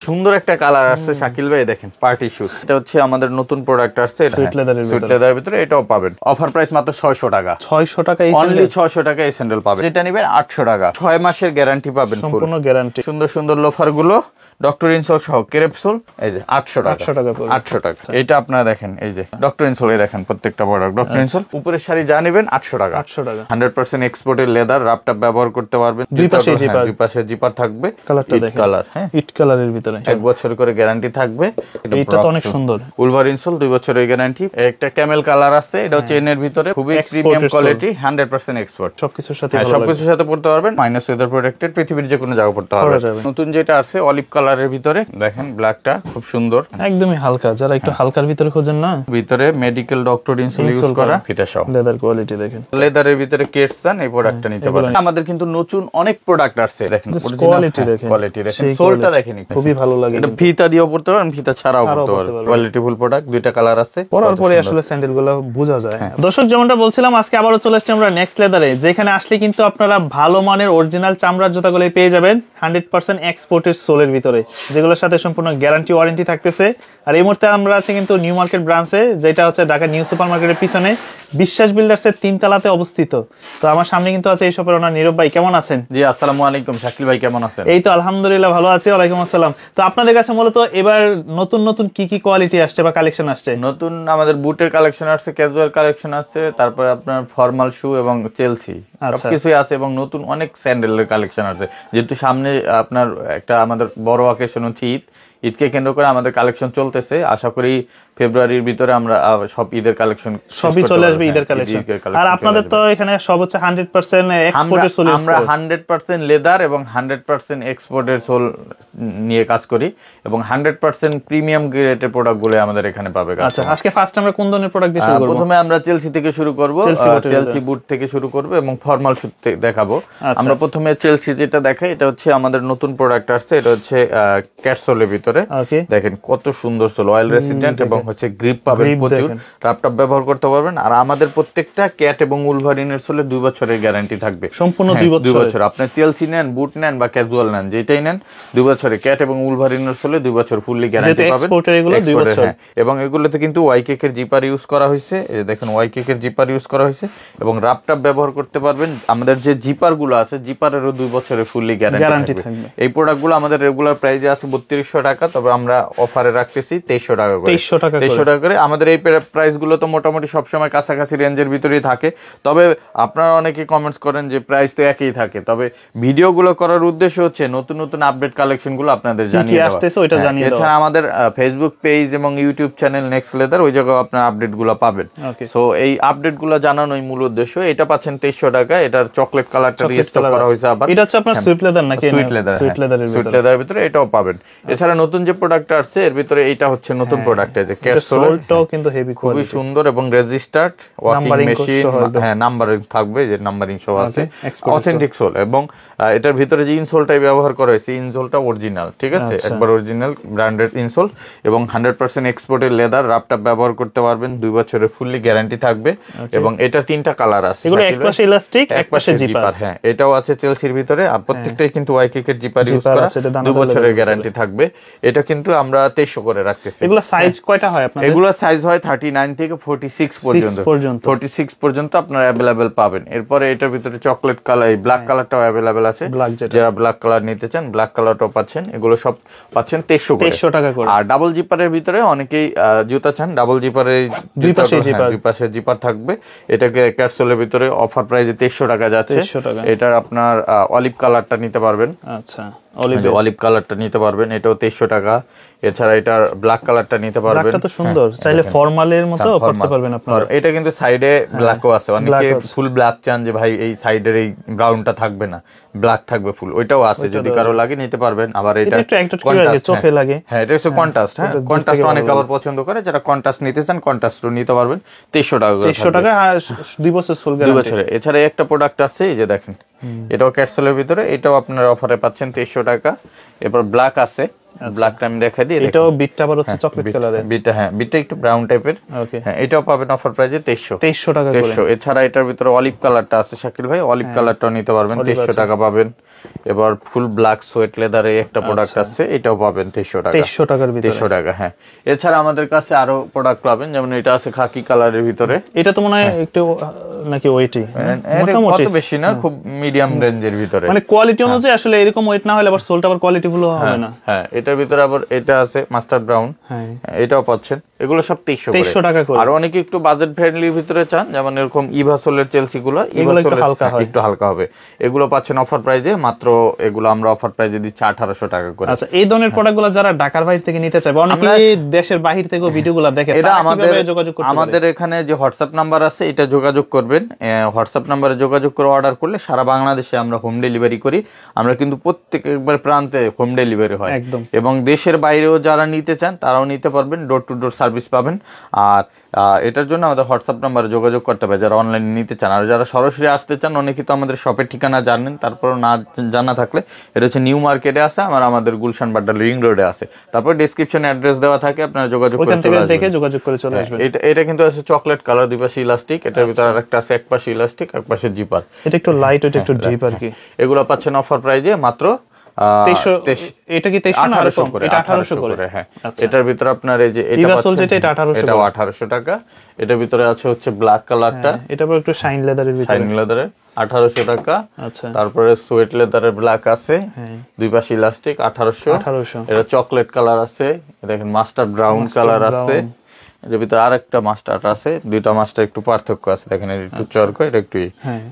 সুন্দর একটা কালার আসছে শাকিল ভাই, দেখেন পার্টি শুজ। এটা হচ্ছে আমাদের নতুন প্রোডাক্ট আসছে, সুইট লেদারের ভিতরে। এটাও পাবেন অফার প্রাইস মাত্র 600 টাকা। 600 টাকা, অনলি 600 টাকা এই স্যান্ডেল পাবেন। যেটা নেবেন 800 টাকা। 6 মাসের গ্যারান্টি পাবেন, সম্পূর্ণ গ্যারান্টি। সুন্দর সুন্দর লোফার গুলো ডক্টর ইনসোল সহ ক্রেপসোল, এই যে 800 টাকা। 800 টাকা। এটা আপনারা দেখেন, এই যে ডক্টর ইনসোল, এই দেখেন প্রত্যেকটা প্রোডাক্ট ডক্টর ইনসোল। উপরের শাড়ি যা নেবেন 800 টাকা। 100% এক্সপোর্টের লেদার, রাপটাপ ব্যবহার করতে পারবেন। দুই পাশে জিপার থাকবে। কালারটা দেখেন, কালার হ্যাঁ ইট কালারের ভিতরে 1 বছর করে গ্যারান্টি থাকবে। এটা তো অনেক সুন্দর। উলভার ইনসোল 2 বছরের গ্যারান্টি। একটা ক্যামেল কালার আছে, এটা হচ্ছে এর ভিতরে, খুবই প্রিমিয়াম কোয়ালিটি, 100% এক্সপোর্ট। সবকিছুর সাথে সবকিছুর সাথে পড়তে পারবেন, মাইনাস ওয়েদার প্রোটেক্টেড, পৃথিবীর যে কোনো জায়গায় পড়তে পারবেন। নতুন যেটা আছে অলিভ কালারের ভিতরে, দেখেন ব্ল্যাকটা খুব সুন্দর, একদমই হালকা। যারা একটু হালকার ভিতরে খোঁজেন না, ভিতরে মেডিকেল ডক্টর ইনসোল ইউজ করা, ফিতা সহ। লেদার কোয়ালিটি দেখেন, লেদারের ভিতরে কেটসান, এই প্রোডাক্টটা নিতে পারেন। আমাদের কিন্তু নতুন অনেক প্রোডাক্ট আসছে, দেখেন কোয়ালিটি দেখেন, কোয়ালিটি দেখেন, সোলটা দেখেন, খুবই ভালো লাগে। এটা ফিতা দিয়েও পড়তে পারেন, ফিতা ছাড়াও পড়তে পারবেন। কোয়ালিটিফুল প্রোডাক্ট, দুইটা কালার আছে, পরার পরে আসলে স্যান্ডেলগুলো বোঝা যায়। দর্শক যেমনটা বলছিলাম, আজকে আবারও চলে আসছি আমরা নেক্সট লেদারে, যেখানে আসলে কিন্তু আপনারা ভালো মানের অরিজিনাল চামড়ার জুতাগুলো পেয়ে যাবেন 100% এক্সপোর্টেড সোলের ভিতরে, যেগুলোর সাথে সম্পূর্ণ গ্যারান্টি ওয়ারেন্টি থাকতেছে। আর এই মুহূর্তে আমরা আছি কিন্তু নিউ মার্কেট ব্রাঞ্চে, যেটা হচ্ছে ঢাকা নিউ সুপার মার্কেটের পিছনে বিশ্বাস বিল্ডার্সের 3 তলাতে অবস্থিত। তো আমার সামনে কিন্তু আছে এই শপের ওনার নীরব ভাই। কেমন আছেন? জি আসসালামু আলাইকুম। শাকিল ভাই কেমন আছেন? এই তো আলহামদুলিল্লাহ ভালো আছি। ওয়ালাইকুম আসসালাম। তো আপনাদের কাছে মূলত এবার নতুন নতুন কি কি কোয়ালিটি আসছে বা কালেকশন আসছে? নতুন আমাদের বুটের কালেকশন আসছে, ক্যাজুয়াল কালেকশন আসছে, তারপরে আপনার ফর্মাল শু এবং চেলসি সবকিছুই আছে, এবং নতুন অনেক স্যান্ডেলের কালেকশন আছে। যেহেতু সামনে আপনার একটা আমাদের বড় অকেশন হচ্ছে ঈদকে কেন্দ্র করে আমাদের কালেকশন চলতেছে। আশা করি ফেব্রুয়ারির ভিতরে আমরা সব ঈদের কালেকশন সবই চলে আসবে, ঈদের কালেকশন। আর আপনাদের তো এখানে সব হচ্ছে 100% এক্সপোর্টের সোল। আমরা 100% লেদার এবং 100% এক্সপোর্টের সোল নিয়ে কাজ করি, এবং 100% প্রিমিয়াম গ্রেডের প্রোডাক্টগুলো আমাদের এখানে পাবে। আচ্ছা, আজকে ফার্স্ট আমরা কোন ধরনের প্রোডাক্ট দিয়ে শুরু করব? প্রথমে আমরা চেলসি থেকে শুরু করব, চেলসি বুট থেকে শুরু করব এবং ফর্মাল শু দেখাবো। আমরা প্রথমে চেলসি যেটা দেখাই, এটা হচ্ছে আমাদের নতুন প্রোডাক্ট আসছে, এটা হচ্ছে ক্যাটসোলের ভিতরে। দেখেন কত সুন্দর সোল, অয়েল রেসিস্ট্যান্ট এবং হচ্ছে গ্রিপ পাবেন প্রচুর, রাপটাপ ব্যবহার করতে পারবেন। আর আমাদের প্রত্যেকটা ক্যাট এবং উলভারিনের সোলে 2 বছরের গ্যারান্টি থাকবে, সম্পূর্ণ 2 বছর। আপনি চেলসি নেন, বুট নেন বা ক্যাজুয়াল নেন, যেটাই নেন 2 বছরের ক্যাট এবং উলভারিনের সোলে 2 বছর ফুললি গ্যারান্টি পাবেন। এবং এগুলোতে কিন্তু ওয়াইকেক এর জিপার ইউজ করা হয়েছে, এই দেখেন ওয়াইকেক এর জিপার ইউজ করা হয়েছে, এবং রাপটাপ ব্যবহার করতে পারবেন। আমাদের যে জিপার গুলো আছে, জিপারেরও 2 বছরের ফুললি গ্যারান্টি থাকবে। এই প্রোডাক্ট গুলো আমাদের রেগুলার প্রাইসে আছে 3200 টাকা, তবে আমরা অফারে রাখতেছি 2300 টাকা করে। 2300 টাকা করে। আমাদের এই প্রাইস গুলো তো মোটামুটি সবসময় কাছাকাছি রেঞ্জের ভিতরেই থাকে, তবে আপনারা অনেকে কমেন্টস করেন যে প্রাইস তো একই থাকে। তবে ভিডিও গুলো করার উদ্দেশ্য হচ্ছে নতুন নতুন আপডেট কালেকশন গুলো আপনাদের জানিয়ে দেওয়া। এছাড়া আমাদের ফেসবুক পেজ এবং ইউটিউব চ্যানেল নেক্সট লেদার, ওই জায়গায় আপনার আপডেট গুলো পাবেন। সো এই আপডেট গুলো জানানোই মূল উদ্দেশ্য। এটা পাচ্ছেন 2300 টাকা। এটার চকলেট কালারটা রিস্টক করা হয়েছে আবার। এটা হচ্ছে আপনার সুইট লেদার নাকি? সুইট লেদারের ভিতরে এটাও পাবেন। এছাড়া নতুন যে প্রোডাক্ট আসছে এর ভিতরে এইটা হচ্ছে নতুন প্রোডাক্ট, এই যে ক্যাটসোলটাও কিন্তু হেভি, খুবই সুন্দর এবং রেজিস্টার্ড ওয়ার্কিং মেশিন, হ্যাঁ নাম্বারিং থাকবে, যে নাম্বারিং সহ আছে, অথেন্টিক সোল। এবং এটার ভিতরে যে ইনসোলটাই ব্যবহার করা হয়েছে, ইনসোলটা অরিজিনাল, ঠিক আছে, একবার অরিজিনাল ব্র্যান্ডেড ইনসোল, এবং 100% এক্সপোর্টের লেদার, রাপটাপ ব্যবহার করতে পারবেন, 2 বছরের ফুললি গ্যারান্টি থাকবে। এবং এটা 3টা কালার আছে, এগুলো এক পাশে ইলাস্টিক, এক পাশে জিপার। হ্যাঁ, এটাও আছে চেলসির ভিতরে। আর প্রত্যেকটাই কিন্তু ওয়াইকেক এর জিপার ইউজ করা, 2 বছরের গ্যারান্টি থাকবে। এটা কিন্তু আমরা 2300 করে রাখতেছি। এগুলো সাইজ কয়টা হয় আপনাদের? এগুলো সাইজ হয় 39 থেকে 46 পর্যন্ত। 46 পর্যন্ত আপনারা अवेलेबल পাবেন। এরপরে এটার ভিতরে চকলেট কালার, এই ব্ল্যাক কালারটাও अवेलेबल আছে, যারা ব্ল্যাক কালার নিতে চান ব্ল্যাক কালারটাও পাচ্ছেন। এগুলো সব পাচ্ছেন 2300 টাকা করে। আর ডাবল জিপারের ভিতরে অনেকেই জুতা চান, ডাবল জিপারে 2 পাশে জিপার থাকবে। এটাকে ক্যাটসোলের ভিতরে অফার প্রাইসে 2300 টাকা যাচ্ছে। এটার আপনার অলিভ কালারটা নিতে পারবেন। আচ্ছা, অলিভ কালারটা নিতে পারবেন, এটাও 2300 টাকা। এছাড়া এটার ব্ল্যাক কালারটা নিতে পারবেন, ব্ল্যাকটা তো সুন্দর, চাইলে ফর্মালের মতো করতে পারবেন আপনারা। এটা কিন্তু সাইডে ব্ল্যাকও আছে, অনেকে ফুল ব্ল্যাক চান যে ভাই এই সাইডের এই ব্রাউনটা থাকবে না, ব্ল্যাক থাকবে ফুল, ওইটাও আছে, যদি কারো লাগে নিতে পারবেন। আবার এটা চোখে লাগে, হ্যাঁ এটা হচ্ছে কন্ট্রাস্ট। হ্যাঁ, কন্ট্রাস্ট অনেক আবার পছন্দ করে, যারা কন্ট্রাস্ট নিতে চান কন্ট্রাস্টও নিতে পারবেন 2300 টাকা করে। 2300 টাকা আর 2 বছর সোল গ্যারান্টি। 2 বছরে। এছাড়া একটা প্রোডাক্ট আছে, এই যে দেখেন, এটাও ক্যাটসোলের ভিতরে, এটাও আপনারা অফারে পাচ্ছেন 2300 টাকা। এরপর ব্ল্যাক আছে, ব্ল্যাকটা আমি দেখাই দিই। এটাও বিটটা আবার হচ্ছে চকলেট কালারের। বিটটা হ্যাঁ, বিটটা একটু ব্রাউন টাইপের। ওকে, হ্যাঁ, এটাও পাবেন অফার প্রাইসে 2300 টাকা করে। 2300। এছাড়া এটার ভিতরে অলিভ কালারটা আছে শাকিল ভাই, অলিভ কালারটাও নিতে পারবেন, 2300 টাকা পাবেন। এবার ফুল ব্ল্যাক সোয়েট লেদারে একটা প্রোডাক্ট আছে, এটাও পাবেন 2300 টাকা। 2300 টাকার ভিতরে, 2300 টাকা। হ্যাঁ, এছাড়া আমাদের কাছে আরো প্রোডাক্ট পাবেন, যেমন এটা আছে খাকি কালারের ভিতরে। এটা তো মনে হয় একটু নাকি ওয়েটি, মোটামুটি অত বেশি না, খুব মিডিয়াম রেঞ্জের ভিতরে, মানে কোয়ালিটি অনুযায়ী আসলে এরকম ওয়েট না হলে আবার সোলটা আবার কোয়ালিটি ফুল হবে না। হ্যাঁ, এটার ভিতরে আবার এটা আছে মাস্টার্ড ব্রাউন, হ্যাঁ, এটাও পাচ্ছেন। এগুলো সব 2300 টাকা করে। আর অনেকে একটু বাজেট ফ্রেন্ডলির ভিতরে চান, যেমন এরকম ইভাসোলের চেলসি গুলো, একটু হালকা হবে, এগুলো পাচ্ছেন অফার প্রাইজে মাত্র। এগুলো আমরা অফার প্রাইজে দিচ্ছি 1800 টাকা করে। আচ্ছা, এই ধরনের প্রোডাক্টগুলো যারা ঢাকার বাইরে থেকে নিতে চায়, অনেকে দেশের বাইরে থেকে ভিডিওগুলো দেখে, এটা কিভাবে যোগাযোগ করতে পারে? আমাদের এখানে যে হোয়াটসঅ্যাপ নাম্বার আছে, এটা যোগাযোগ করবেন। হোয়াটসঅ্যাপ নাম্বারে যোগাযোগ করে অর্ডার করলে সারা বাংলাদেশে আমরা হোম ডেলিভারি করি। আমরা কিন্তু প্রত্যেকবার প্রান্তে হোম ডেলিভারি হয় একদম। এবং দেশের বাইরেও যারা নিতে চান তারাও নিতে পারবেন, ডোর টু ডোর সার্ভিস পাবেন। আর এটার জন্য আমাদের হোয়াটসঅ্যাপ নাম্বারে যোগাযোগ করতে হবে যারা অনলাইনে নিতে চান। আর যারা সরাসরি আসতে চান, অনেকে তো আমাদের শপের ঠিকানা জানেন, তারপর না জানা থাকলে এটা হচ্ছে নিউ মার্কেটে আছে, আমাদের গুলশান বাড্ডা লিং রোডে আছে। তারপর ডেসক্রিপশনে অ্যাড্রেস দেওয়া থাকে, আপনারা যোগাযোগ করে চলে আসবেন। এটা কিন্তু আছে চকলেট কালার, দুই পাশে ইলাস্টিক। এটার ভিতরে আরেকটা আছে, এক পাশে ইলাস্টিক, এক পাশে জিপার। এটা একটু লাইট, এটা একটু ডিপ আর কি। এগুলো পাচ্ছেন অফার প্রাইজে মাত্র 2300। এটা কি 2300 করে? এটা 1800 করে। হ্যাঁ, এটার ভিতরে আপনার এই যে এটা পাচ্ছেন, এটা 1800 টাকা। এটার ভিতরে আছে হচ্ছে ব্ল্যাক কালারটা, এটা আবার একটু শাইন লেদারের ভিতরে, শাইন লেদারের 1800 টাকা। আচ্ছা, তারপরে সোয়েট লেদারের ব্ল্যাক আছে, দুই পাশে ইলাস্টিক, 1800। এটা চকলেট কালার আছে, দেখেন মাস্টার্ড ব্রাউন কালার আছে। এর ভিতরে আরেকটা মাস্টার্ড আছে, দুইটা মাস্টার একটু পার্থক্য আছে, দেখেন একটু চরকো, এটা একটু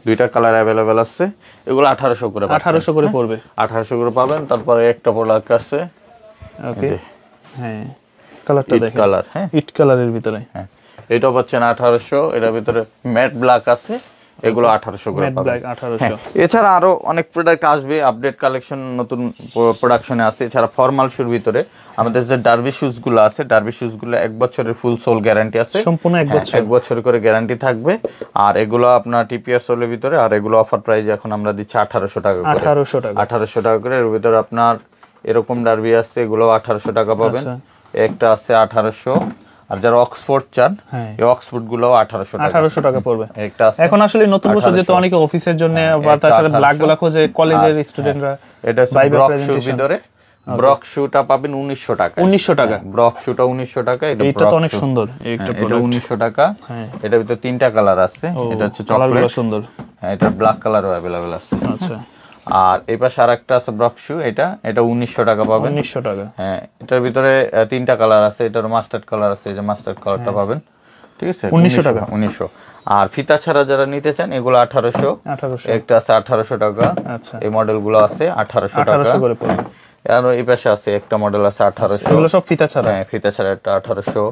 দুইটা কালার अवेलेबल আছে। এগুলো 1800 করে, 1800 করে পড়বে, 1800 করে পাবেন। তারপরে একটা প্রোডাক্ট আছে, ওকে, হ্যাঁ, কালারটা দেখেন, কালার, হ্যাঁ, ইট কালারের ভিতরে, হ্যাঁ, এটাও পাচ্ছেন 1800। এর ভিতরে ম্যাট ব্ল্যাক আছে, এগুলো 1800 করে পাবেন। 1800। এছাড়া আরো অনেক প্রোডাক্ট আসবে, আপডেট কালেকশন নতুন প্রোডাকশনে আছে। এছাড়া ফর্মাল শুর ভিতরে আমাদের যে ডার্বি শুজ গুলো আছে, ডার্বি শুজ গুলো 1 বছরের ফুল সোল গ্যারান্টি আছে, সম্পূর্ণ 1 বছর, 1 বছর করে গ্যারান্টি থাকবে। আর এগুলো আপনার টিপিআর সোলের ভিতরে, আর এগুলো অফার প্রাইস এখন আমরা দিচ্ছি 1800 টাকা করে। 1800 টাকা করে। এর ভিতরে আপনার এরকম ডার্বি আছে, এগুলো 1800 টাকা পাবেন। একটা আছে 1800। আর যারা অক্সফোর্ড চান, এই অক্সফোর্ড গুলো 1800 টাকা পড়বে। এখন আসলে নতুন বছর যেহেতু অনেকে অফিসের জন্য বা তার সাথে ব্ল্যাক গুলা খোঁজে, কলেজের স্টুডেন্টরা, এটা ব্রক শুর ভিতরে, ব্রক শুটা পাবেন 1900 টাকা। 1900 টাকা, ব্রক শুটা 1900 টাকা। এটা তো অনেক সুন্দর, এটা 1900 টাকা। এটার ভিতরে 3টা কালার আছে, এটা হচ্ছে চকলেট সুন্দর, হ্যাঁ, এটা ব্ল্যাক কালারও अवेलेबल আছে। আচ্ছা, আর এই পাশে আরেকটা আছে ব্রক শু, এটা 1900 টাকা পাবেন। 1900 টাকা, হ্যাঁ। এটার ভিতরে 3টা কালার আছে, এটার মাস্টার্ড কালার আছে, এই যে মাস্টার্ড কালারটা পাবেন, ঠিক আছে, 1900 টাকা। 1900। আর ফিতা ছাড়া যারা নিতে চান, এগুলো 1800। একটা আছে 1800 টাকা। আচ্ছা, এই মডেলগুলো আছে 1800 টাকা করে পড়বে। আর এই পাশে আছে একটা মডেল আছে 1800, এগুলো সব ফিতা ছাড়া, হ্যাঁ, ফিতা ছাড়া একটা 1800।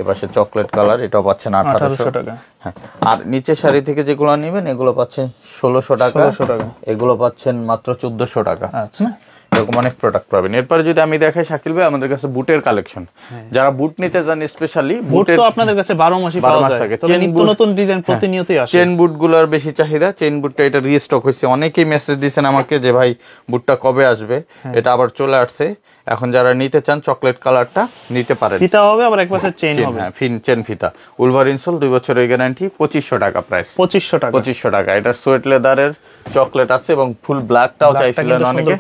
এই পাশে চকলেট কালার, এটাও পাচ্ছেন 1800 টাকা। হ্যাঁ, আর নিচের শাড়ি থেকে যেগুলো নেবেন, এগুলো পাচ্ছেন 1600 টাকা। এগুলো পাচ্ছেন মাত্র 1400 টাকা। আচ্ছা, এরকম অনেক প্রোডাক্ট পাবেন। এরপরে যদি আমি দেখাই শাকিল ভাই, আমাদের কাছে বুটের কালেকশন, যারা বুট নিতে চান, স্পেশালি বুট তো আপনাদের কাছে 12 মাসই পাওয়া যায়, তবে নিত্য নতুন ডিজাইন প্রতিনিয়তই আসে। চেন বুট গুলোর বেশি চাহিদা, চেন বুটটা এটা রিস্টক হয়েছে। অনেকেই মেসেজ দিয়েছেন আমাকে যে ভাই বুটটা কবে আসবে, এটা আবার চলে আসছে। এখন যারা নিতে চান চকলেট কালারটা নিতে পারেন, ফিতা হবে, আবার এক পাশে চেইন হবে, হ্যাঁ, চেন ফিতা, উলভারিন সোল, 2 বছরের গ্যারান্টি, 2500 টাকা প্রাইস, 2500 টাকা। এটা সোয়েট লেদারের চকলেট আছে এবং ফুল ব্ল্যাকটাও চাইছিলেন অনেকে,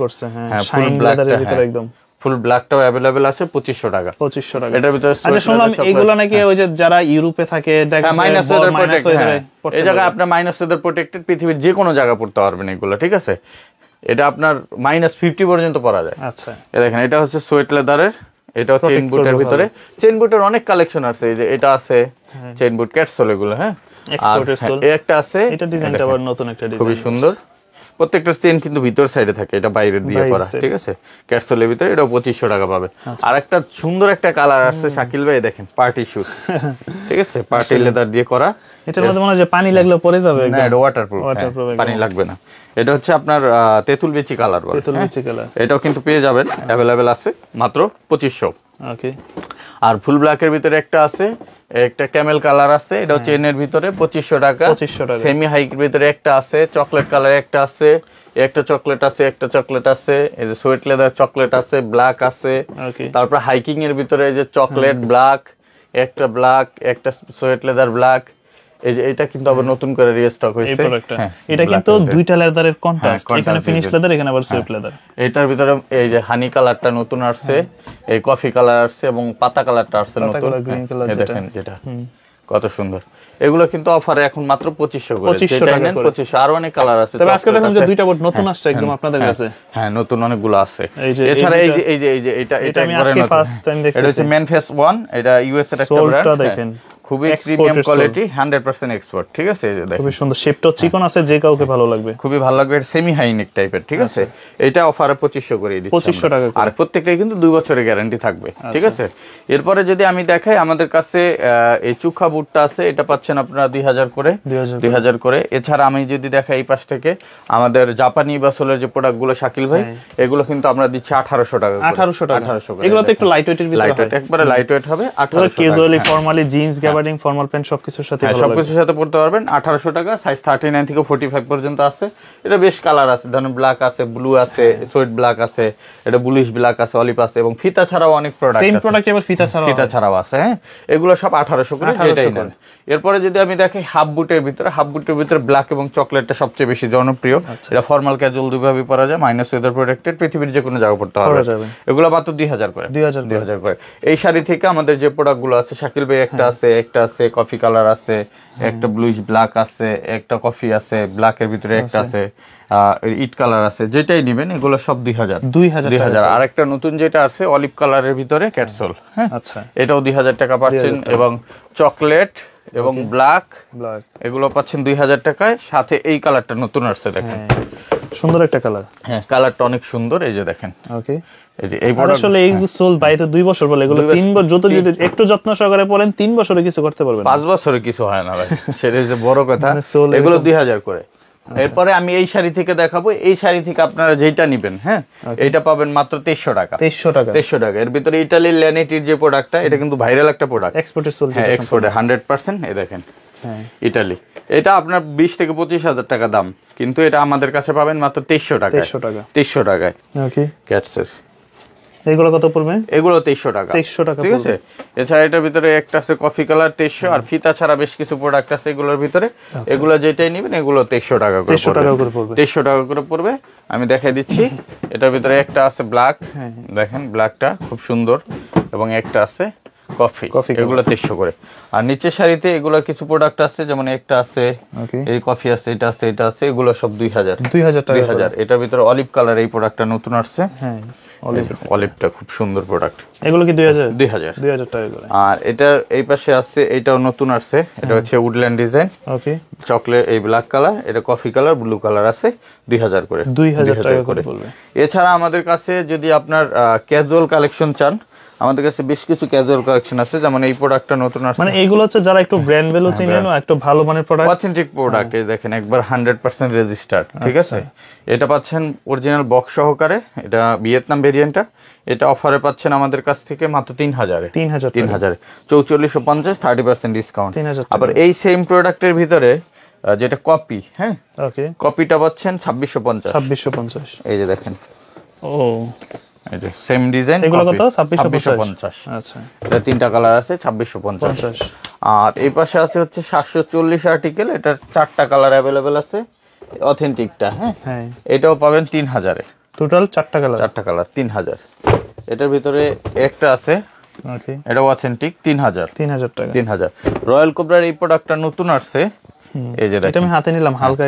হ্যাঁ, ফুল ব্ল্যাকটার ভিতরে একদম ফুল ব্ল্যাকটাও अवेलेबल আছে 2500 টাকা। 2500 টাকা এটার ভিতরে। আচ্ছা, শুনলাম এগুলো নাকি ওই যে যারা ইউরোপে থাকে, দেখেন মাইনাস ওয়েদার প্রোটেক্টেড, এই জায়গা আপনি মাইনাস ওয়েদার প্রোটেক্টেড, পৃথিবীর যে কোনো জায়গা পড়তে পারবেন এগুলো, ঠিক আছে। এটা আপনার -50 পর্যন্ত পরা যায়। আচ্ছা, এই দেখেন, এটা হচ্ছে সোয়েট লেদারের, এটাও চেইন বুটের ভিতরে। চেইন বুটের অনেক কালেকশন আছে, এই যে এটা আছে চেইন বুট ক্যাটসোল, এগুলো, হ্যাঁ, এক্সপোর্টেড সোল। এই একটা আছে, এটা ডিজাইনটা আবার নতুন একটা ডিজাইন, খুবই সুন্দর। প্রত্যেকটা চেইন কিন্তু ভিতর সাইডে থাকে, এটা বাইরে দিয়ে করা, ঠিক আছে। ক্যাটসোলের ভিতরে এটাও 2500 টাকা পাবে। আর একটা সুন্দর একটা কালার আছে শাকিল ভাই, দেখেন, পার্টি শুজ, ঠিক আছে, পার্টি লেদার দিয়ে করা। এটার মধ্যে মনে হয় যে পানি লাগলে পড়ে যাবে, না, এটা ওয়াটারপ্রুফ, পানি লাগবে না। এটা হচ্ছে আপনার তেঁতুল বিচি কালার বলে, তেঁতুল বিচি কালার। এটাও কিন্তু পেয়ে যাবেন, अवेलेबल আছে মাত্র 2500। ওকে। আর ফুল ব্ল্যাকের ভিতরে একটা আছে, একটা ক্যামেল কালার আছে, এটাও চেনের ভিতরে 2500 টাকা। সেমি হাইকের ভিতরে একটা আছে, চকলেট কালার একটা আছে, একটা চকলেট আছে, একটা চকলেট আছে, এই যে সোয়েট লেদার চকলেট আছে, ব্ল্যাক আছে, তারপর হাইকিং এর ভিতরে এই যে চকলেট ব্ল্যাক, একটা ব্ল্যাক, একটা সোয়েট লেদার ব্ল্যাক, এই যে এটা কিন্তু আবার নতুন করে রিস্টক হয়েছে। এটা কিন্তু দুইটা লেদারের কন্ট্রাস্ট, এখানে ফিনিশ লেদার, এখানে আবার সোয়েট লেদার। এটার ভিতরে এই যে হানি কালারটা নতুন আসছে, এই কফি কালার আসছে এবং পাতা কালারটা আসছে নতুন, দেখেন যেটা কত সুন্দর। এগুলো কিন্তু অফারে এখন মাত্র 2500 করে, 2500। আর অনেক কালার আছে। তবে আজকে দেখুন যে দুইটা বোর্ড নতুন আসছে একদম আপনাদের কাছে। হ্যাঁ, নতুন অনেকগুলো আছে। এছাড়া এই যে এটা আমি আজকে ফার্স্ট টাইম দেখতেছি। এটা হচ্ছে ম্যানফেস 1, এটা ইউএস এর একটা ব্র্যান্ড, খুবই প্রিমিয়াম কোয়ালিটি, 100% এক্সপোর্ট। ঠিক আছে, খুবই সুন্দর, শেপটাও চিকন আছে, যে কাউকে ভালো লাগবে, খুবই ভালো লাগবে। এটা সেমি হাই নেক টাইপের। ঠিক আছে, এটা অফারে 2500 করে দিচ্ছি, 2500 টাকা। আর প্রত্যেকটাই কিন্তু 2 বছরের গ্যারান্টি থাকবে। ঠিক আছে, এরপরে যদি আমি দেখাই, আমাদের কাছে এই চুখা বুটটা আছে, এটা পাচ্ছেন আপনারা 2000 করে, 2000 করে। এছাড়া আমি যদি দেখাই এই পাশ থেকে আমাদের জাপানি বাসলের যে প্রোডাক্টগুলো শাকিল ভাই, এগুলো কিন্তু আমরা দিচ্ছি 1800 টাকা। 1800 টাকা। এগুলো তো একটু লাইট ওয়েটের ভিতরে, লাইট ওয়েট, একবারে লাইট ওয়েট হবে। 1800 টাকা। Casually, formally, jeans, gabardine, formal pant সবকিছুর সাথে ভালো লাগবে, সবকিছুর সাথে পড়তে পারবেন। 1800 টাকা, সাইজ 39 থেকে 45 পর্যন্ত আছে। এটা বেশ কালার আছে, ধরেন ব্ল্যাক আছে, ব্লু আছে, সোয়েট ব্ল্যাক আছে, এটা ব্লুইশ ব্ল্যাক আছে, অলিভ আছে, এবং ফিতা ছাড়াও অনেক প্রোডাক্ট আছে। সেম প্রোডাক্ট এবার ফিতা ছাড়াও আছে। হ্যাঁ, এগুলো সব 1800 করে, যেটাই নেন। এরপরে যদি আমি দেখি হাফ বুটের ভিতরে ব্ল্যাক এবং চকলেটটা সবচেয়ে বেশি জনপ্রিয়। এটা ফর্মাল ক্যাজুয়াল দুইভাবে পরা যায়, মাইনাস ওয়েদার প্রোটেক্টেড, পৃথিবীর যে কোনো জায়গায় পড়তে পারবে। এগুলো মাত্র 2000 করে, 2000 করে। এই শাড়ি থেকে আমাদের যে প্রোডাক্টগুলো আছে শাকিল ভাই, একটা আছে কফি কালার আছে, একটা ব্লুইশ ব্ল্যাক আছে, একটা কফি আছে, ব্ল্যাকের ভিতরে একটা আছে, ইট কালার আছে, যেটাই নেবেন এগুলো সব 2000। আর একটা নতুন যেটা আছে অলিভ কালারের ভিতরে ক্যাটসোল, হ্যাঁ, আচ্ছা, এটাও 2000 টাকা পাচ্ছেন। এবং চকলেট এবং ব্ল্যাক এগুলো পাচ্ছেন 2000 টাকায়। সাথে এই কালারটা নতুন আসছে, দেখেন সুন্দর একটা কালার। হ্যাঁ, কালারটা অনেক সুন্দর, এই যে দেখেন। ওকে, আসলে এই সোল বাইরে 2 বছর বলে, এগুলো 3 বছর যদি একটু যত্ন সহকারে পরেন 3 বছরে কিছু করতে পারবেন, 5 বছরে কিছু হয় না ভাই, সেটা যে বড় কথা। এগুলো 2000 করে। এরপরে আমি এই শাড়ি থেকে দেখাবো, এই শাড়ি থেকে আপনারা যেটা নেবেন, হ্যাঁ, এটা পাবেন মাত্র 2300 টাকা। 2300 টাকা। এর ভিতরে ইটালির ল্যানিটির যে প্রোডাক্টটা, এটা কিন্তু ভাইরাল একটা প্রোডাক্ট, এক্সপোর্টের সোল, হ্যাঁ, এক্সপোর্টে 100%। এই দেখেন, ইটালি, এটা আপনার 20 থেকে 25,000 টাকা দাম, কিন্তু এটা আমাদের কাছে পাবেন মাত্র 2300 টাকা। 2300 টাকায়। ওকে, ক্যাটসের এগুলো কত পড়বে? এগুলো 2300 টাকা। 2300 টাকা, ঠিক আছে। এছাড়া এটার ভিতরে একটা আছে কফি কালার 2300, আর ফিতা ছাড়া বেশ কিছু প্রোডাক্ট আছে এগুলোর ভিতরে। এগুলো যেটাই নেবেন এগুলো 2300 টাকা করে পড়বে। 2300 টাকা করে পড়বে। আমি দেখাই দিচ্ছি, এটার ভিতরে একটা আছে ব্ল্যাক, দেখেন ব্ল্যাকটা খুব সুন্দর, এবং একটা আছে কফি, এগুলো 2300 করে। আর নিচের শাড়িতে এগুলো কিছু প্রোডাক্ট আছে, যেমন একটা আছে এই কফি আছে, এটা আছে, এটা আছে, এগুলো সব 2000 টাকা। এটার ভিতরে অলিভ কালার এই প্রোডাক্টটা নতুন আসছে, হ্যাঁ, অলিভটা খুব সুন্দর প্রোডাক্ট। এগুলো কি 2000 টাকা করে। আর এটার এই পাশে আছে, এটাও নতুন আসছে, এটা হচ্ছে উডল্যান্ড ডিজাইন। ওকে, চকলেট এই ব্ল্যাক কালার, এটা কফি কালার, ব্লু কালার আছে, 2000 করে, 2000 টাকা করে। এছাড়া আমাদের কাছে যদি আপনার ক্যাজুয়াল কালেকশন চান, আমাদের কাছে বেশ কিছু ক্যাজুয়াল কালেকশন আছে, যেমন এই প্রোডাক্টটা নতুন আসছে। মানে এইগুলো হচ্ছে যারা একটু ব্র্যান্ড ভ্যালু চিনেন, একটু ভালো মানের প্রোডাক্ট, অথেন্টিক প্রোডাক্ট। এই দেখেন, একবার 100% রেজিস্টার্ড। ঠিক আছে, এটা পাচ্ছেন অরিজিনাল বক্স সহকারে, এটা ভিয়েতনাম ভেরিয়েন্টটা। এটা অফারে পাচ্ছেন আমাদের কাছ থেকে মাত্র 3000 4450, 30% ডিসকাউন্ট। আবার এই সেম প্রোডাক্টের ভিতরে যেটা কপি, হ্যাঁ, ওকে, কপিটা পাচ্ছেন 2650। এই যে দেখেন, ও এই যে সেম ডিজাইন, এগুলো কত? 2650। আচ্ছা, এটা 3টা কালার আছে, 2650। আর এই পাশে আছে হচ্ছে 740 আর্টিকেল, এটা 4টা কালার अवेलेबल আছে, অথেন্টিকটা, হ্যাঁ, এটাও পাবেন 3000 এ। টোটাল 4টা কালার 3000। এটার ভিতরে একটা আছে, ওকে, এটা অথেন্টিক, 3000 টাকা। 3000। রয়্যাল কোবরার এই প্রোডাক্টটা নতুন আসছে, এই যে দেখেন, এটা আমি হাতে নিলাম, হালকা,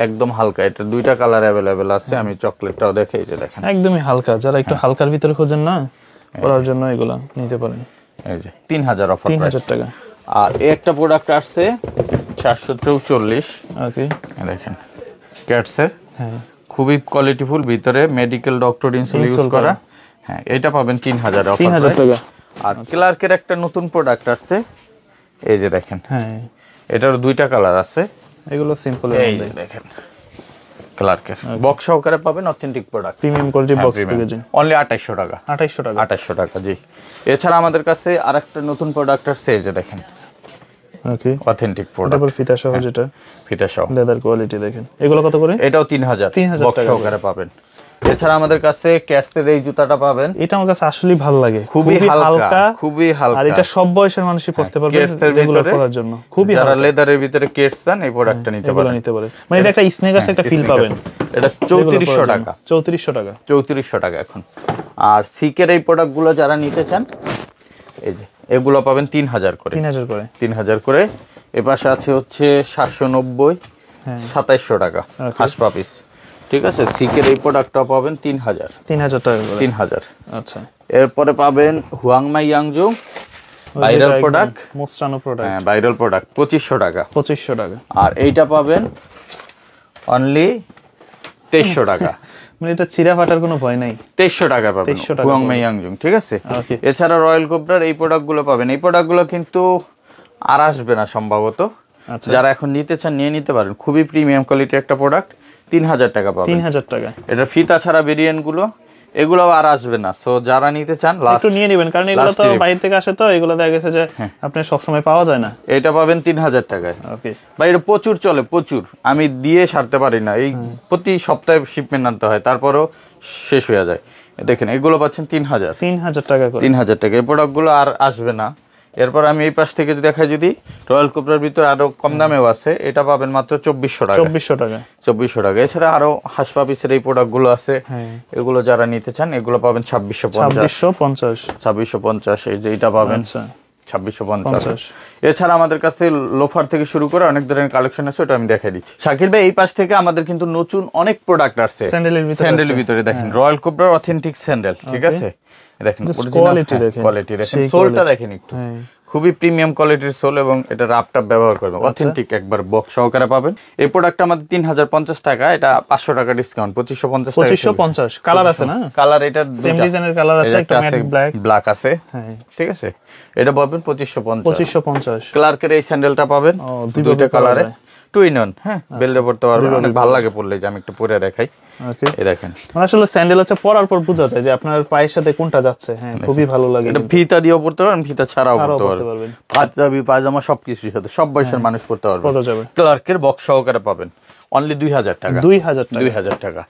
একদম হালকা। এটা 2টা কালার अवेलेबल আছে, আমি চকলেটটাও দেখাই, এই যে দেখেন, একদমই হালকা। যারা একটু হালকার ভিতরে খোঁজেন না, পরার জন্য এগুলা নিতে পারেন। এই যে 3000 অফার, 3000 টাকা। আর এই একটা প্রোডাক্ট আসছে 744, ওকে, দেখেন ক্যাটসের, হ্যাঁ, খুবই কোয়ালিটিফুল, ভিতরে মেডিকেল ডক্টর ইনসুল ইউজ করা, হ্যাঁ, এটা পাবেন 3000 অফার, 3000 টাকা। আর ক্লার্কের একটা নতুন প্রোডাক্ট আসছে, এই যে দেখেন, হ্যাঁ, এটার 2টা কালার আছে, এগুলো সিম্পল, এই যে দেখেন, ক্লার্কের বক্স সহকারে পাবেন, authentic product, premium quality box packaging, only 2800 টাকা। 2800 টাকা, জি। এছাড়া আমাদের কাছে আরেকটা নতুন প্রোডাক্ট আসছে, এই যে দেখেন, ওকে অথেন্টিক প্রোডাক্ট। তারপর ফিতা সহ যেটা, ফিতা সহ লেদার কোয়ালিটি দেখেন, এগুলো কত করে? এটাও 3000 বক্স সহকারে পাবেন। এছাড়া আমাদের কাছে ক্যাটসের এই জুতাটা পাবেন, এটা আমার কাছে আসলেই ভালো লাগে, খুবই হালকা, খুবই হালকা, আর এটা সব বয়সের মানুষই পড়তে পারবে রেগুলার পরার জন্য, খুবই হালকা। যারা লেদারের ভিতরে কেটস চান এই প্রোডাক্টটা নিতে পারেন। মানে এটা একটা স্নেকার্স একটা ফিল পাবেন। এটা 3400 টাকা, 3400 টাকা, 3400 টাকা এখন। আর সিকের এই প্রোডাক্টগুলো যারা নিতে চান, এই যে এগুলো পাবেন 3000 করে, 3000 করে। এর পাশে আছে হচ্ছে 790, 2700 টাকা হাসপা পিস, ঠিক আছে। সিকের এই প্রোডাক্টটা পাবেন 3000 টাকা করে, 3000। আচ্ছা, এরপরে পাবেন হুয়াংমাই ইয়াংজু ভাইরাল প্রোডাক্ট, মোস্টানো প্রোডাক্ট, হ্যাঁ ভাইরাল প্রোডাক্ট 2500 টাকা, 2500 টাকা। আর এইটা পাবেন অনলি 2300 টাকা। মানে এটা ছিঁড়া ফাটার কোনো ভয় নাই, 2300 টাকা পাবেন হুয়াংমাই ইয়াংজু, ঠিক আছে। এছাড়া রয়্যাল কোবরার এই প্রোডাক্টগুলো পাবেন। এই প্রোডাক্টগুলো কিন্তু আর আসবে না সম্ভবত, যারা এখন নিতে চান নিয়ে নিতে পারেন। খুবই প্রিমিয়াম কোয়ালিটির একটা প্রোডাক্ট, 3000 টাকা পাবেন, 3000 টাকা। এটা ফিতা ছাড়া ভেরিয়েন্ট গুলো, এগুলো আর আসবে না। সো যারা নিতে চান একটু নিয়ে নেবেন, কারণ এগুলো তো বাইরে থেকে আসে, তো এগুলো দেখা গেছে যে আপনি সব সময় পাওয়া যায় না। এটা পাবেন 3000 টাকায়। ওকে ভাই, এটা প্রচুর চলে, প্রচুর, আমি দিয়ে সারতে পারি না, এই প্রতি সপ্তাহে শিপমেন্ট আনতে হয়, তারপরও শেষ হয়ে যায়। দেখেন এগুলো পাচ্ছেন 3000 টাকা করে, 3000 টাকা। এই প্রোডাক্টগুলো আর আসবে না। এরপর আমি এই পাশ থেকে দেখাই, যদি রয়্যাল কোবরার ভিতরে আরো কম দামেও আছে, এটা পাবেন মাত্র 2400 টাকা, 2400 টাকা। এছাড়া আরো হাসপা পিসের এই প্রোডাক্ট গুলো আছে, এগুলো যারা নিতে চান এগুলো পাবেন 2650। এই যে এটা পাবেন 2650। এছাড়া আমাদের কাছে লোফার থেকে শুরু করে অনেক ধরনের কালেকশন আছে, ওটা আমি দেখাই দিচ্ছি। শাকিল ভাই, এই পাশ থেকে আমাদের কিন্তু নতুন অনেক প্রোডাক্ট আসছে স্যান্ডেলের ভিতরে। দেখেন রয়্যাল কোবরার অথেন্টিক স্যান্ডেল, ঠিক আছে। দেখেন কোয়ালিটি দেখেন, সোলটা দেখেন একটু, খুবই প্রিমিয়াম কোয়ালিটির সোল, এবং এটা রাপটাপ ব্যবহার করবেন, অথেন্টিক একবার বক্স সহকারে পাবেন। এই প্রোডাক্টটা আমাদের 3050 টাকা, এটা 500 টাকা ডিসকাউন্ট, 2550 কালার আছে না? কালার এটা সেম ডিজাইনের কালার আছে, একটা ম্যাট ব্ল্যাক আছে, ঠিক আছে। এটা পাবেন 2550। ক্লার্কের এই স্যান্ডেলটা পাবেন দুইটা কালারে, টু ইন ওয়ান, হ্যাঁ, বেল্টে পড়তে পারবেন, অনেক ভালো লাগে পরলে। যে আমি একটু পরে দেখাই, এই দেখেন, আসলে স্যান্ডেল হচ্ছে পরার পর বোঝা যায় যে আপনার পায়ের সাথে কোনটা যাচ্ছে। হ্যাঁ, খুবই ভালো লাগে। এটা ফিতা দিয়েও পড়তে পারবেন, ফিতা ছাড়াও পড়তে পারবেন, পাঞ্জাবি পায়জামা সবকিছুর সাথে সব বয়সের মানুষ পড়তে পারবে। ক্লার্কের বক্স সহকারে পাবেন অনলি 2000 টাকা, 2000 টাকা।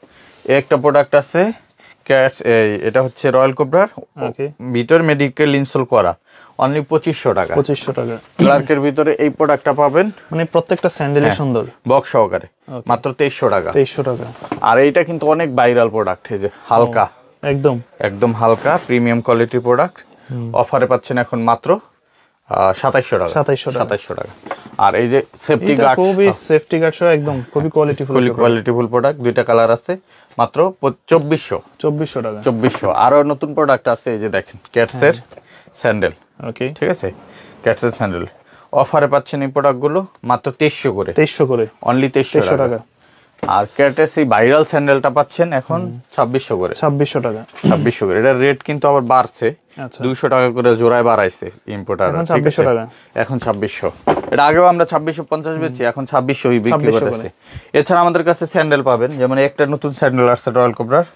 একটা প্রোডাক্ট আছে ক্যাটস, এটা হচ্ছে রয়্যাল কোবরার ভিতর মেডিকেল ইনস্টল করা, অনলি 2500 টাকা, 2500 টাকা। ক্লার্কের ভিতরে এই প্রোডাক্টটা পাবেন, মানে প্রত্যেকটা স্যান্ডেলই সুন্দর, বক্স সহকারে, মাত্র 2300 টাকা, 2300 টাকা। আর এইটা কিন্তু অনেক ভাইরাল প্রোডাক্ট, এই যে হালকা, একদম হালকা প্রিমিয়াম কোয়ালিটির প্রোডাক্ট, অফারে পাচ্ছেন এখন মাত্র 2700 টাকা, 2700 টাকা। আর এই যে সেফটি গার্ড, খুবই সেফটি গার্ড সহ একদম খুবই কোয়ালিটিফুল প্রোডাক্ট, দুইটা কালার আছে, মাত্র 2400 টাকা, 2400। আরো নতুন প্রোডাক্ট আছে, এই যে দেখেন ক্যাটসের স্যান্ডেল, ওকে, ঠিক আছে, ক্যাটসের স্যান্ডেল অফারে পাচ্ছেন এই প্রোডাক্টগুলো মাত্র 2300 করে, অনলি 2300 টাকা। আর ক্যাটের এই ভাইরাল স্যান্ডেলটা পাচ্ছেন এখন 2600 করে, 2600 টাকা। এটা রেট কিন্তু আবার বাড়ছে, 200 টাকা করে জোড়ায় বাড়াইছে ইম্পোর্টার, এখন 2600। এটা আগেও আমরা 2650 বেচছি, এখন 2600 বিক্রি করতেছি। এছাড়া আমাদের কাছে স্যান্ডেল পাবেন, যেমন একটা নতুন স্যান্ডেল আসছে রয়্যাল কোবরার,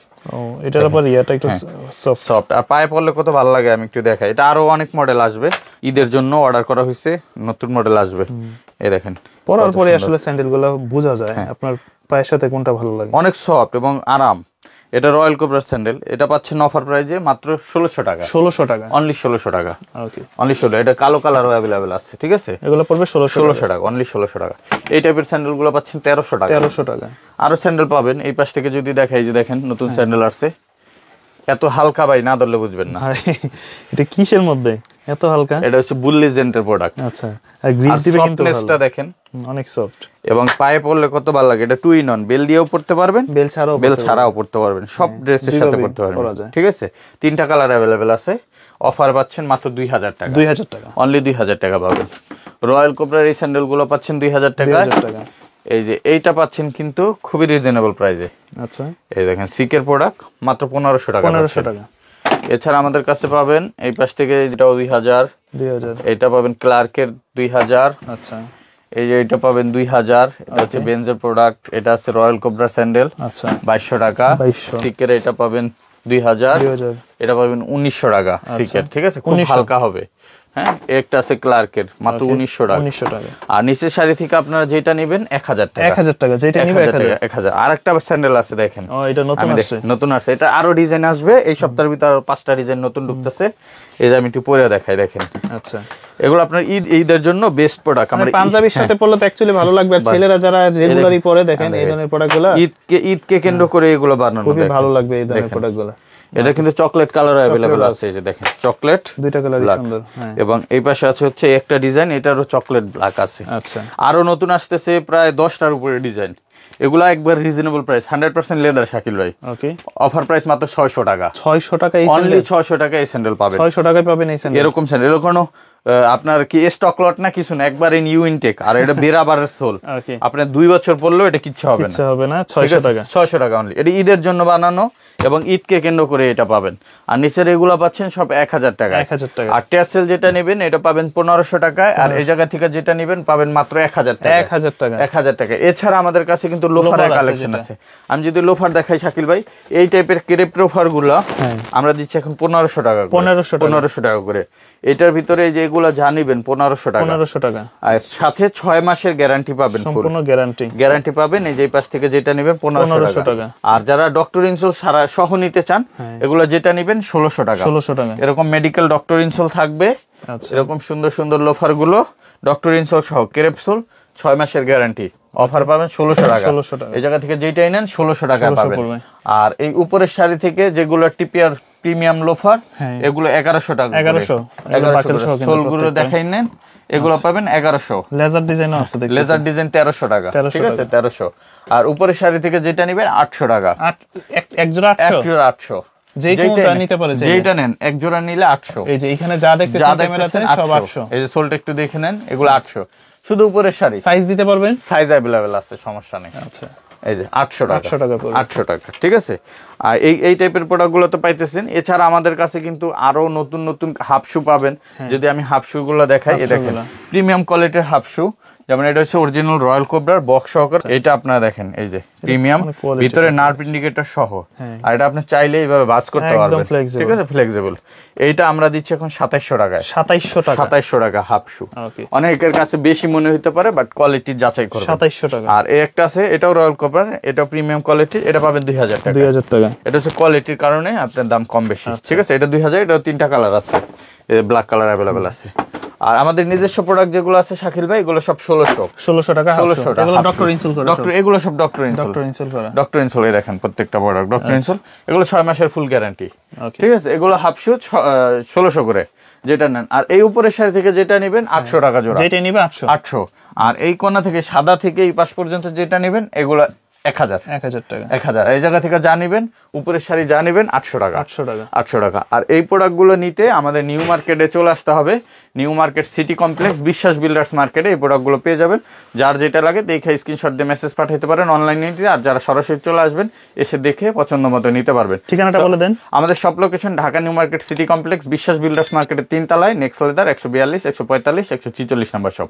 এটার উপর ইয়াটা একটু সফট, আর পায়ে পড়লে কত ভালো লাগে আমি একটু দেখাই। এটা আরো অনেক মডেল আসবে, ঈদের জন্য অর্ডার করা হয়েছে, নতুন মডেল আসবে। এই দেখেন পরার পরে আসলে স্যান্ডেলগুলো বোঝা যায় আপনার পায়ের সাথে কোনটা ভালো লাগে, অনেক সফট এবং আরাম। এটা রয়্যাল কোবরার স্যান্ডেল, এটা পাচ্ছেন অফার প্রাইজে মাত্র 1600 টাকা, 1600 টাকা, অনলি 1600 টাকা, ওকে, অনলি 16। এটা কালো কালারও अवेलेबल আছে, ঠিক আছে, এগুলো পড়বে 1600 টাকা, অনলি 1600 টাকা। এই টাইপের স্যান্ডেলগুলো পাচ্ছেন 1300 টাকা, 1300 টাকা। আরো স্যান্ডেল পাবেন এই পাশ থেকে যদি দেখাই, যে দেখেন নতুন স্যান্ডেল আসছে, এত হালকা ভাই, না ধরলে বুঝবেন না এটা কিসের মধ্যে এত হালকা। এটা হচ্ছে বুল লিজেন্ডের প্রোডাক্ট, আচ্ছা, আর গ্রিপ দিবে কিন্তু সফটনেসটা দেখেন, অনেক সফট, এবং পায়ে পড়লে কত ভালো লাগে। এটা টু ইন ওয়ান, বেল দিয়েও পড়তে পারবেন, বেল ছাড়াও পড়তে পারবেন, সব ড্রেসের সাথে পড়তে পারবেন, ঠিক আছে। 3টা কালার अवेलेबल আছে, অফার পাচ্ছেন মাত্র 2000 টাকা, 2000 টাকা, অনলি 2000 টাকা পাবেন। রয়্যাল কোবরার এই স্যান্ডেলগুলো পাচ্ছেন 2000 টাকা। এই যে এইটা পাচ্ছেন কিন্তু খুবই রিজনেবল প্রাইসে, আচ্ছা, এই দেখেন সিকের প্রোডাক্ট মাত্র 1500 টাকা, 1500 টাকা। এছাড়া আমাদের কাছে পাবেন এই পাশ থেকে যেটাও 2000, এটা পাবেন ক্লার্কের 2000, আচ্ছা, এই যে এটা পাবেন 2000, এটা হচ্ছে বেনজের প্রোডাক্ট, এটা আছে রয়্যাল কোবরা স্যান্ডেল, আচ্ছা, 2200 টাকা। সিকের এটা পাবেন 2000, এটা পাবেন 1900 টাকা সিকের, ঠিক আছে, খুব হালকা হবে, হ্যাঁ, একটা আছে ক্লার্কের মাত্র 1900 টাকা। 1900 টাকা। আর নিচের শাড়ি থেকে আপনারা যেটা নেবেন 1000 টাকা। 1000 টাকা, যেটা নিবে 1000। আরেকটা স্যান্ডেল আছে দেখেন, এটা নতুন আসছে। নতুন আসছে, এটা আরো ডিজাইন আসবে এই সপ্তাহের ভিতর, আরো 5টা ডিজাইন নতুন ঢুকতেছে। এই যে আমি একটু পরে দেখাই, দেখেন। আচ্ছা, এগুলো আপনার ঈদের জন্য বেস্ট প্রোডাক্ট। আমরা পাঞ্জাবির সাথে পরলে তো অ্যাকচুয়ালি ভালো লাগবে, আর ছেলেরা যারা রেগুলারই পরে, দেখেন এই ধরনের প্রোডাক্টগুলো ঈদকে কেন্দ্র করে এগুলো বানানো, খুবই ভালো লাগবে এই ধরনের প্রোডাক্টগুলো। এটা কিন্তু চকলেট কালার अवेलेबल আছে, এই যে দেখেন চকলেট, দুইটা কালারই সুন্দর। এবং এই পাশে আছে হচ্ছে একটা ডিজাইন, এটারও চকলেট ব্ল্যাক আছে। আচ্ছা, আরো নতুন আসতেছে প্রায় 10টার উপরে ডিজাইন। এগুলা একবার রিজনেবল প্রাইস, 100% লেদার শাকিল ভাই। ওকে, অফার প্রাইস মাত্র 600 টাকা। 600 টাকা এই অনলি স্যান্ডেল, 600 টাকা এই স্যান্ডেল পাবেন। 600 টাকায় পাবেন এই স্যান্ডেল। এরকম স্যান্ডেল কোনো আপনার কি স্টক লট না কিছু না, একবারে নিউ ইনটেক। আর এটা বেরাবারের সোল, ওকে, আপনি 2 বছর পরলেও এটা কিচ্ছু হবে না, কিচ্ছু হবে না। 600 টাকা, 600 টাকা অনলি। এটা ঈদের জন্য বানানো এবং ঈদকে কেন্দ্র করে এটা পাবেন। আর নিচের এগুলো পাচ্ছেন সব 1000 টাকা। 1000 টাকা। আর টেসেল যেটা নেবেন এটা পাবেন 1500 টাকায়, আর এই জায়গা থেকে যেটা নেবেন পাবেন মাত্র 1000 টাকা। 1000 টাকা, 1000 টাকা। এছাড়া আমাদের কাছে কিন্তু লোফারের কালেকশন আছে। আমি যদি লোফার দেখাই শাকিল ভাই, এই টাইপের ক্রেপ লোফার গুলো আমরা দিচ্ছি এখন 1500 টাকা, 1500 টাকা করে। এটার ভিতরে যে এগুলা যা নিবেন 1500 টাকা, 1500 টাকা। আর সাথে 6 মাসের গ্যারান্টি পাবেন, সম্পূর্ণ গ্যারান্টি পাবেন। এই যে পাশ থেকে যেটা নেবেন 1500 টাকা। আর যারা ডক্টর ইনসোল সারা সহ নিতে চান, এগুলো যেটা নেবেন 1600 টাকা। 1600 টাকা। এরকম মেডিকেল ডক্টর ইনসোল থাকবে। আচ্ছা, এরকম সুন্দর সুন্দর লোফার গুলো ডক্টর ইনসোল সহ ক্রেপসোল 6 মাসের গ্যারান্টি, অফার পাবেন 1600 টাকা। 1600 টাকা। এই জায়গা থেকে যেটাই নেন 1600 টাকা পাবেন। আর এই উপরের শাড়ি থেকে যেগুলো টিপিআর প্রিমিয়াম লোফার, এগুলো 1100 টাকা। 1100 সোলগুলো দেখাই নেন, এগুলো পাবেন 1100। লেজার ডিজাইনও আছে, দেখুন লেজার ডিজাইন 1300 টাকা, ঠিক আছে 1300। আর উপরের শাড়ি থেকে যেটা নেবেন 800 টাকা। এক জোড়া 800। যেই কোনটা নিতে পারে, যেটা নেন এক জোড়া নিলে 800। এই যে এখানে যা দেখতেছেন ক্যামেরাতে সব 800। এই যে সোলটা একটু দেখে নেন, এগুলো 800। শুধু উপরের শাড়ি সাইজ দিতে পারবেন, সাইজ अवेलेबल আছে, সমস্যা নেই। আচ্ছা, এই যে 800 টাকা, 800 টাকা, ঠিক আছে। আর এই টাইপের প্রোডাক্টগুলো তো পাইতেছেন। এছাড়া আমাদের কাছে কিন্তু আরো নতুন নতুন হাফ শু পাবেন। যদি আমি হাফ শু গুলো দেখাই, এই দেখেন প্রিমিয়াম কোয়ালিটির হাফ শু, যেমন এটা হচ্ছে অরিজিনাল রয়্যাল কোবরার বক্স সহকারে। এটা আপনারা দেখেন, এই যে প্রিমিয়াম, ভিতরে নার্ভ ইন্ডিকেটর সহ। আর এটা আপনি চাইলে এইভাবে বাস করতে পারবেন, ঠিক আছে, ফ্লেক্সিবল। এইটা আমরা দিচ্ছি এখন 2700 টাকায়। 2700 টাকা হাফ শু। অনেকের কাছে বেশি মনে হতে পারে, বাট কোয়ালিটি যাচাই করবেন। 2700 টাকা। আর এই একটা আছে, এটাও রয়্যাল কোবরার, এটাও প্রিমিয়াম কোয়ালিটি, এটা পাবেন 2000 টাকা। 2000 টাকা। এটা হচ্ছে কোয়ালিটির কারণে আপনার দাম কম বেশি, ঠিক আছে। এটা 2000, এটাও 3টা কালার আছে, ব্ল্যাক কালার अवेलेबल আছে। আর আমাদের নিজস্ব প্রোডাক্ট যেগুলো আছে শাকিল ভাই, এগুলো সব 1600 টাকা। 1600 টাকা। এগুলো ডক্টর ইনসোল করা, এগুলো সব ডক্টর ইনসোল এই দেখেন প্রত্যেকটা প্রোডাক্ট ডক্টর ইনসোল। এগুলো 6 মাসের ফুল গ্যারান্টি, ঠিক আছে। এগুলো হাফ শু 1600 করে যেটা নেন। আর এই উপরের শাড়ি থেকে যেটা নেবেন 800 টাকা জোড়া, যেটা নিবে 800। আর এই কোণা থেকে সাদা থেকে এই পাশ পর্যন্ত যেটা নেবেন, এগুলো 1000 টাকা। 1000। এই জায়গা থেকে যা নেবেন, উপরের শাড়ি যা নেবেন 800 টাকা। 800 টাকা। আর এই প্রোডাক্টগুলো নিতে আমাদের নিউ মার্কেটে চলে আসতে হবে। নিউ মার্কেট সিটি কমপ্লেক্স বিশ্বাস বিল্ডার্স মার্কেটে এই প্রোডাক্টগুলো পেয়ে যাবেন। যার যেটা লাগে দেখে স্ক্রিনশট দিয়ে মেসেজ পাঠাতে পারেন অনলাইনে। আর যারা সরাসরি চলে আসবেন, এসে দেখে পছন্দ মতো নিতে পারবেন। ঠিকানাটা বলে দেন। আমাদের সব location Dhaka new market city complex বিশ্বাস বিল্ডার্স মার্কেটের 3 তলায়, নেক্সট লেদার 142, 145, 146 নাম্বার শপ।